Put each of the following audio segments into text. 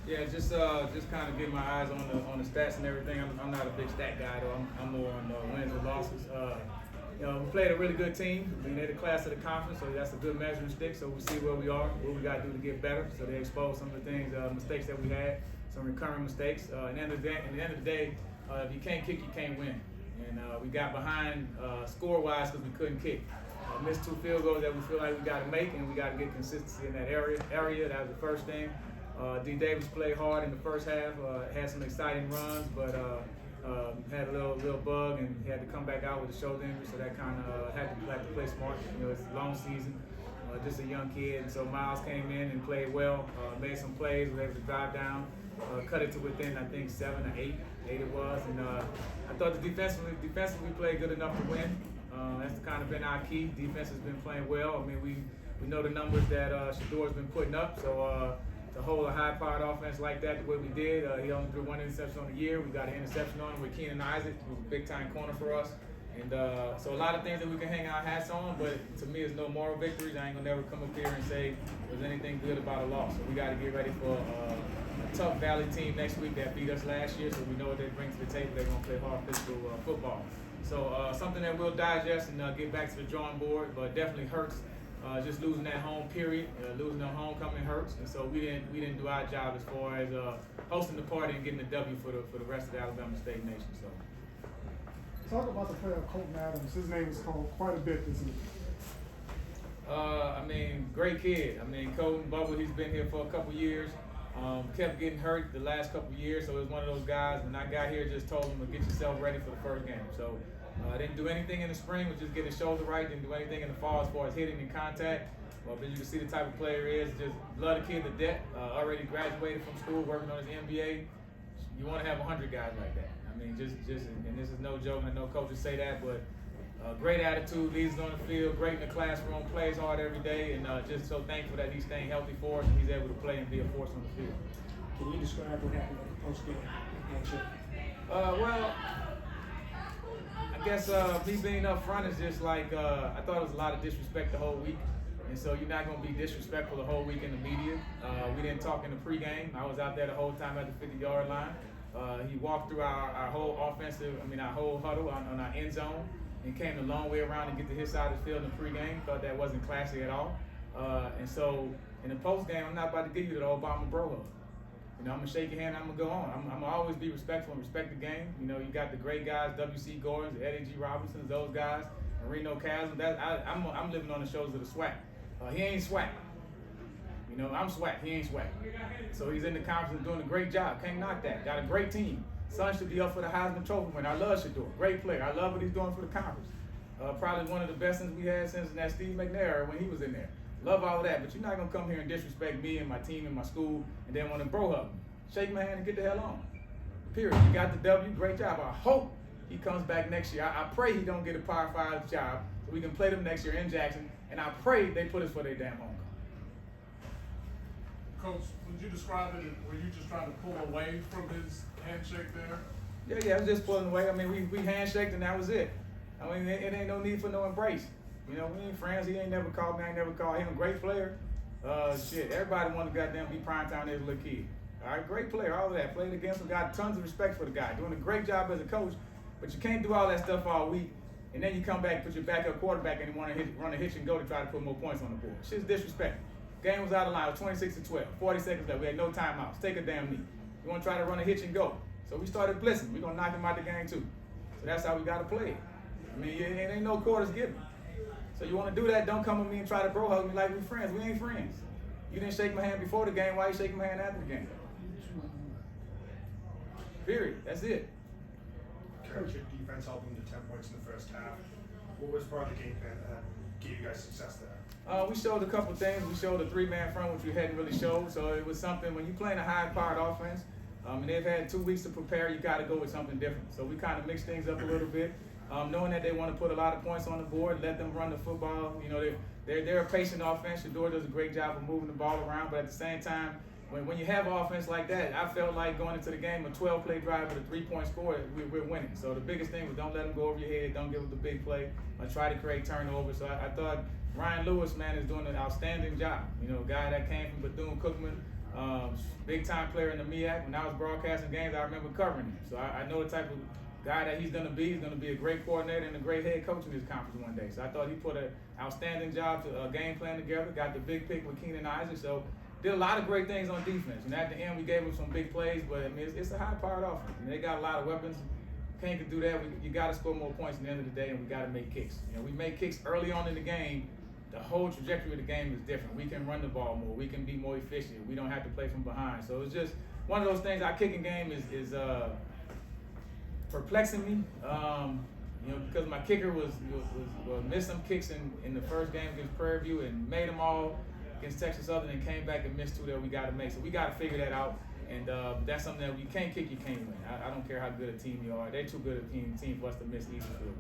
Yeah, just kind of get my eyes on the stats and everything. I'm not a big stat guy though. I'm more on wins and losses. We played a really good team. I mean, they're the class of the conference, so that's a good measuring stick. So we see where we are, what we got to do to get better. So they exposed some of the things, mistakes that we had, some recurring mistakes. At the end of the day, if you can't kick, you can't win. And we got behind score-wise because we couldn't kick. Missed 2 field goals that we feel like we got to make, and we got to get consistency in that area. That was the first thing. D. Davis played hard in the first half. Had some exciting runs, but had a little bug, and he had to come back out with a shoulder injury. So that kind of had to play smart. It's a long season, just a young kid. And so Miles came in and played well, made some plays, was able to drive down, cut it to within I think 7 or 8 it was. And I thought the defensively we played good enough to win. That's kind of been our key. Defense has been playing well. I mean, we know the numbers that Shador's been putting up. So to hold a high-powered offense like that the way we did, he only threw 1 interception on the year. We got an interception on him with Keenan Isaac, who's a big-time corner for us. And so a lot of things that we can hang our hats on, but to me, it's no moral victories. I ain't gonna never come up here and say there's anything good about a loss. So we got to get ready for a tough Valley team next week that beat us last year. So we know what they bring to the table. They're gonna play hard physical football. So something that we'll digest and get back to the drawing board, but definitely hurts. Just losing that home period, losing the homecoming hurts, and so we didn't do our job as far as hosting the party and getting the W for the rest of the Alabama State Nation. So. Talk about the player Colton Adams. His name was called quite a bit this week. I mean, great kid. I mean, Colton Bubble, he's been here for a couple years. Kept getting hurt the last couple years, so it was one of those guys. When I got here, just told him to get yourself ready for the first game. So I didn't do anything in the spring, was just get his shoulder right. Didn't do anything in the fall as far as hitting and contact. But you can see the type of player he is. Just love the kid to death. Already graduated from school, working on his MBA. You want to have 100 guys like that. I mean, just, and this is no joke. I know coaches say that, but great attitude, leads on the field, great in the classroom, plays hard every day, and just so thankful that he's staying healthy for us and he's able to play and be a force on the field. Can you describe what happened at the post-game handshake? Well, I guess me being up front is just like, I thought it was a lot of disrespect the whole week. And so you're not going to be disrespectful the whole week in the media. We didn't talk in the pregame. I was out there the whole time at the 50-yard line. He walked through our whole our whole huddle on our end zone and came a long way around to get to his side of the field in the pregame. Thought that wasn't classy at all. And so in the postgame, I'm not about to give you the Obama bro hug. I'm going to shake your hand and I'm going to go on. I'm going to always be respectful and respect the game. You got the great guys, W.C. Gordons, Eddie G. Robinsons, those guys, Marino Chasm. I'm living on the shoulders of the SWAC. He ain't SWAC. I'm SWAC. He ain't SWAC. So he's in the conference and doing a great job. Can't knock that. Got a great team. Son should be up for the Heisman Trophy winner. I love Shador. Great player. I love what he's doing for the conference. Probably one of the best things we had since that Steve McNair when he was in there. Love all of that, but you're not going to come here and disrespect me and my team and my school and then want to bro hug me. Shake my hand and get the hell on. Period. You got the W. Great job. I hope he comes back next year. I pray he don't get a Power 5 job so we can play them next year in Jackson, and I pray they put us for their damn homecoming. Coach, would you describe it? Were you just trying to pull away from his handshake there? Yeah, I was just pulling away. I mean, we handshaked and that was it. I mean, it ain't no need for no embrace. We ain't friends. He ain't never called me. I ain't never called him. Great player. Everybody wanted to goddamn be primetime as a little kid. All right, great player, all of that. Played against him, got tons of respect for the guy. Doing a great job as a coach, but you can't do all that stuff all week, and then you come back, put your backup quarterback, and you want to run a hitch and go to try to put more points on the board. Shit's disrespectful. Game was out of line. It was 26-12. 40 seconds left. We had no timeouts. Take a damn knee. You want to try to run a hitch and go. So we started blitzing. We're going to knock him out the game, too. So that's how we got to play it. I mean, it ain't no quarters given. So you want to do that, don't come with me and try to bro hug me like we friends. We ain't friends. You didn't shake my hand before the game. Why you shaking my hand after the game? Period. That's it. Coach, your defense held them to 10 points in the first half. What was part of the game plan that gave you guys success there? We showed a couple things. We showed a 3-man front, which we hadn't really showed. So it was something, when you're playing a high-powered offense, and they've had 2 weeks to prepare, you got to go with something different. So we kind of mixed things up a little bit, knowing that they want to put a lot of points on the board, let them run the football. They're a patient offense. Shador does a great job of moving the ball around, but at the same time, when you have offense like that, I felt like going into the game, a 12-play drive with a 3-point score, we're winning. So the biggest thing was don't let them go over your head, don't give them the big play, try to create turnovers. So I thought Ryan Lewis, man, is doing an outstanding job. You know, a guy that came from Bethune-Cookman, big-time player in the MEAC. When I was broadcasting games, I remember covering him. So I know the type of guy that he's going to be. He's going to be a great coordinator and a great head coach in this conference one day. So I thought he put an outstanding job to game plan together, got the big pick with Keenan Isaac. So did a lot of great things on defense. And at the end, we gave them some big plays, but I mean, it's a high-powered offense. I mean, they got a lot of weapons. Can't do that. You got to score more points at the end of the day, and we got to make kicks. You know, we make kicks early on in the game. The whole trajectory of the game is different. We can run the ball more. We can be more efficient. We don't have to play from behind. So it's just one of those things. Our kicking game is perplexing me. You know, because my kicker was missed some kicks in the first game against Prairie View and made them all against Texas Southern and came back and missed 2 that we got to make. So we got to figure that out. And that's something that you can't kick, you can't win. I don't care how good a team you are. They're too good a team for us to miss easy field goals.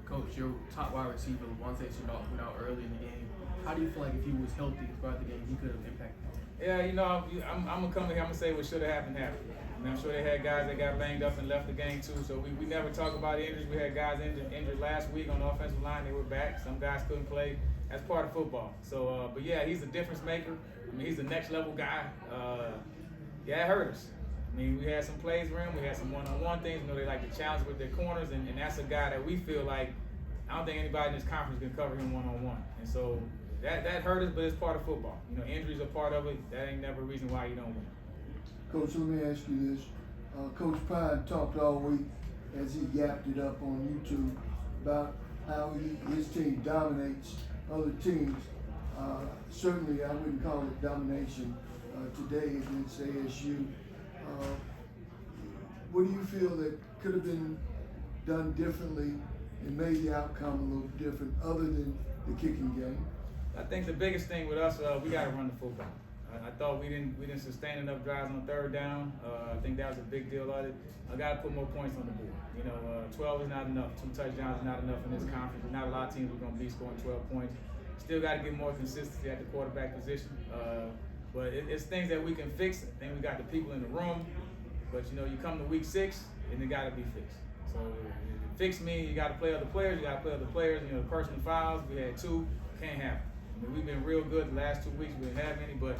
Coach, your top wide receiver, Levante Chenault, went out early in the game. How do you feel like if he was healthy throughout the game, he could have impacted you? Yeah, you know, I'm going to come in here, I'm going to say what should have happened. I mean, I'm sure they had guys that got banged up and left the game too, so we never talk about injuries. We had guys injured last week on the offensive line. They were back. Some guys couldn't play. That's part of football. So, but yeah, he's a difference maker. I mean, he's the next level guy. Yeah, it hurt us. I mean, we had some plays for him. We had some one-on-one things. You know, they like to challenge with their corners, and that's a guy that we feel like I don't think anybody in this conference can cover him one-on-one. And so that hurt us, but it's part of football. You know, injuries are part of it. That ain't never a reason why you don't win. Coach, let me ask you this. Coach Pine talked all week as he yapped it up on YouTube about how his team dominates other teams. Certainly, I wouldn't call it domination today against ASU. What do you feel that could have been done differently and made the outcome a little different other than the kicking game? I think the biggest thing with us, we got to run the football. I thought we didn't sustain enough drives on third down. I think that was a big deal of it. I got to put more points on the board. You know, 12 is not enough. 2 touchdowns is not enough in this conference. There's not a lot of teams we're going to be scoring 12 points. Still got to get more consistency at the quarterback position. But it's things that we can fix. I think we got the people in the room. But, you know, you come to week 6, and it got to be fixed. So fix means you got to play other players. You got to play other players. You know, personal fouls, we had 2. Can't happen. I mean, we've been real good the last 2 weeks. We didn't have any, but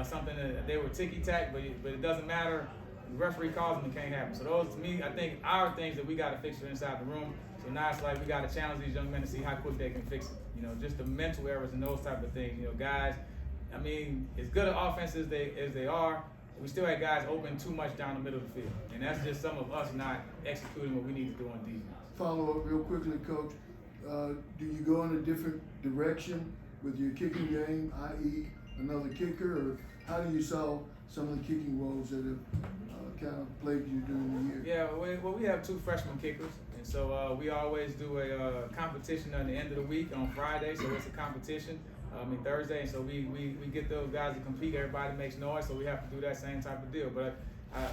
something that they were ticky-tack, but it doesn't matter. The referee calls them, it can't happen. So those, to me, I think are things that we got to fix inside the room. So now it's like we got to challenge these young men to see how quick they can fix it. You know, just the mental errors and those type of things. You know, guys, I mean, as good an offense as they are, we still had guys open too much down the middle of the field. And that's just some of us not executing what we need to do on defense. Follow up real quickly, Coach. Do you go in a different direction with your kicking game, i.e. another kicker, or how do you solve some of the kicking woes that have kind of plagued you during the year? Yeah, well, we have 2 freshman kickers, and so we always do a competition at the end of the week on Friday, so it's a competition. Thursday, and so we get those guys to compete. Everybody makes noise, so we have to do that same type of deal. But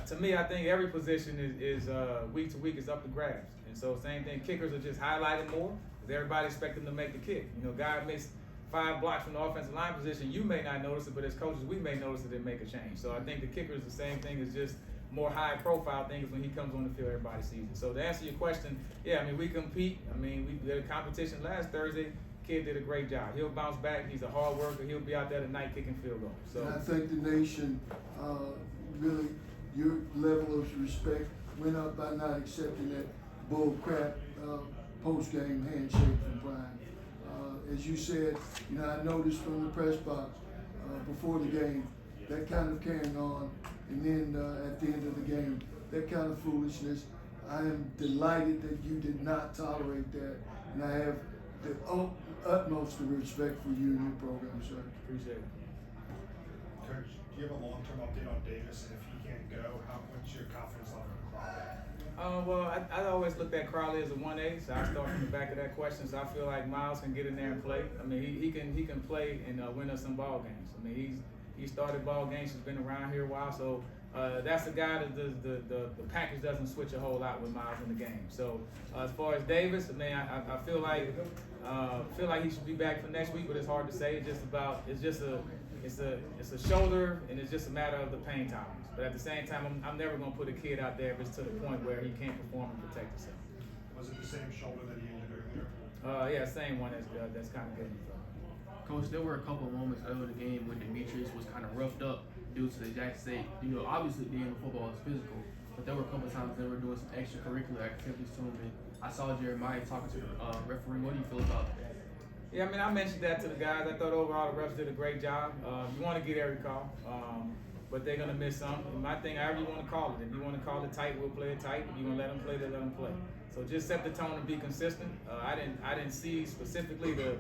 to me, I think every position is week to week is up to grabs, and so same thing. Kickers are just highlighted more because everybody expects them to make the kick. You know, guy makes 5 blocks from the offensive line position. You may not notice it, but as coaches, we may notice it and make a change. So I think the kicker is the same thing. It's just more high-profile things when he comes on the field. Everybody sees it. So to answer your question, yeah, I mean we compete. I mean we did a competition last Thursday. Kid did a great job. He'll bounce back. He's a hard worker. He'll be out there tonight kicking field goals. So and I think the nation really, your level of respect went up by not accepting that bull crap post-game handshake from Brian. As you said, you know, I noticed from the press box before the game that kind of carrying on, and then at the end of the game, that kind of foolishness. I am delighted that you did not tolerate that, and I have the utmost respect for you and your program, sir. appreciate it. Coach, do you have a long-term update on Davis, and if he can't go, what's your confidence level in Crowley? Well, I always looked at Crowley as a 1A, so I start from the back of that question. So I feel like Miles can get in there and play. I mean, he can play and win us some ball games. I mean, he started ball games. He's been around here a while, so that's a guy that the package doesn't switch a whole lot with Miles in the game. So as far as Davis, I mean, I feel like he should be back for next week, but it's hard to say. It's just it's a shoulder, and it's just a matter of the pain tolerance. But at the same time, I'm never gonna put a kid out there if it's to the point where he can't perform and protect himself. Was it the same shoulder that he injured earlier? Yeah, same one that's kind of good. Coach, there were a couple of moments earlier in the game when Demetrius was kind of roughed up due to the Jackson State. You know, obviously the game of football is physical, but there were a couple of times they were doing some extracurricular activities to him. And I saw Jeremiah talking to the referee. What do you feel about that? Yeah, I mean, I mentioned that to the guys. I thought overall the refs did a great job. You want to get every call, but they're gonna miss some. And my thing, however you want to call it. If you want to call it tight, we'll play it tight. If you want to let them play, then let them play. So just set the tone and be consistent. I didn't see specifically the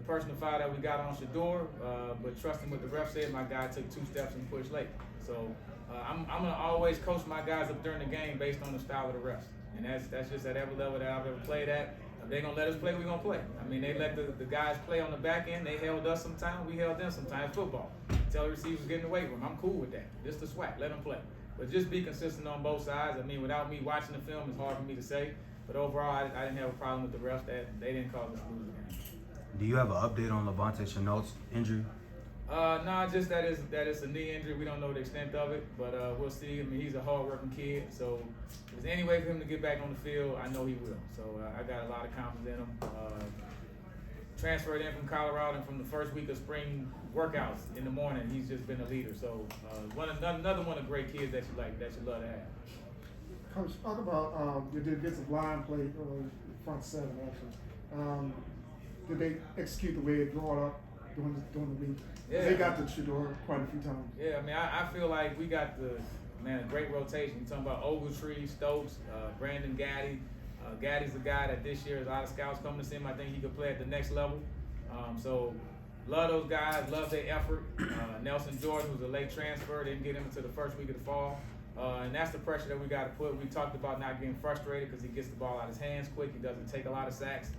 personal foul that we got on Shador, but trusting what the ref said, my guy took 2 steps and pushed late. So I'm gonna always coach my guys up during the game based on the style of the refs, and that's just at every level that I've ever played at. If they're gonna let us play, we're gonna play. I mean, they let the guys play on the back end. They held us sometimes, we held them sometimes. Football. Tell the receivers get in the weight room. I'm cool with that. Just the swag, let them play. But just be consistent on both sides. I mean, without me watching the film, it's hard for me to say. But overall, I didn't have a problem with the refs. That they didn't cause us to lose the game. Do you have an update on Levante Chenault's injury? No, just that it's a knee injury. We don't know the extent of it, but we'll see. I mean, he's a hard-working kid, so if there's any way for him to get back on the field, I know he will. So I got a lot of confidence in him. Transferred in from Colorado, and from the first week of spring workouts in the morning, he's just been a leader. So another one of the great kids that you love to have. Coach, talk about your defensive line play, front seven actually. Did they execute the way it brought up during the week? Yeah. They got to Shador quite a few times. Yeah, I mean, I feel like we got a great rotation. You're talking about Ogletree, Stokes, Brandon Gaddy. Gaddy's the guy that this year, a lot of scouts coming to see him. I think he could play at the next level. So love those guys, love their effort. Nelson Jordan, who's a late transfer, didn't get him until the first week of the fall. And that's the pressure that we got to put. We talked about not getting frustrated because he gets the ball out of his hands quick. He doesn't take a lot of sacks.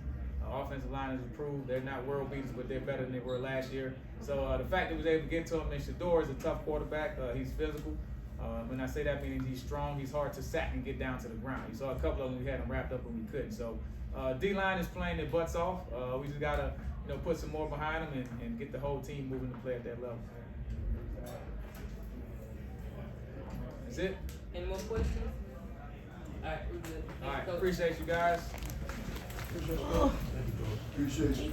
Offensive line has improved. They're not world beaters, but they're better than they were last year. So the fact that we was able to get to him, and Shador is a tough quarterback. He's physical. When I say that, meaning he's strong. He's hard to sack and get down to the ground. You saw a couple of them we had him wrapped up and we couldn't. So D-line is playing their butts off. We just gotta put some more behind them and get the whole team moving to play at that level. That's it. Any more questions? All right, we're good. All right, appreciate you guys. Appreciate you.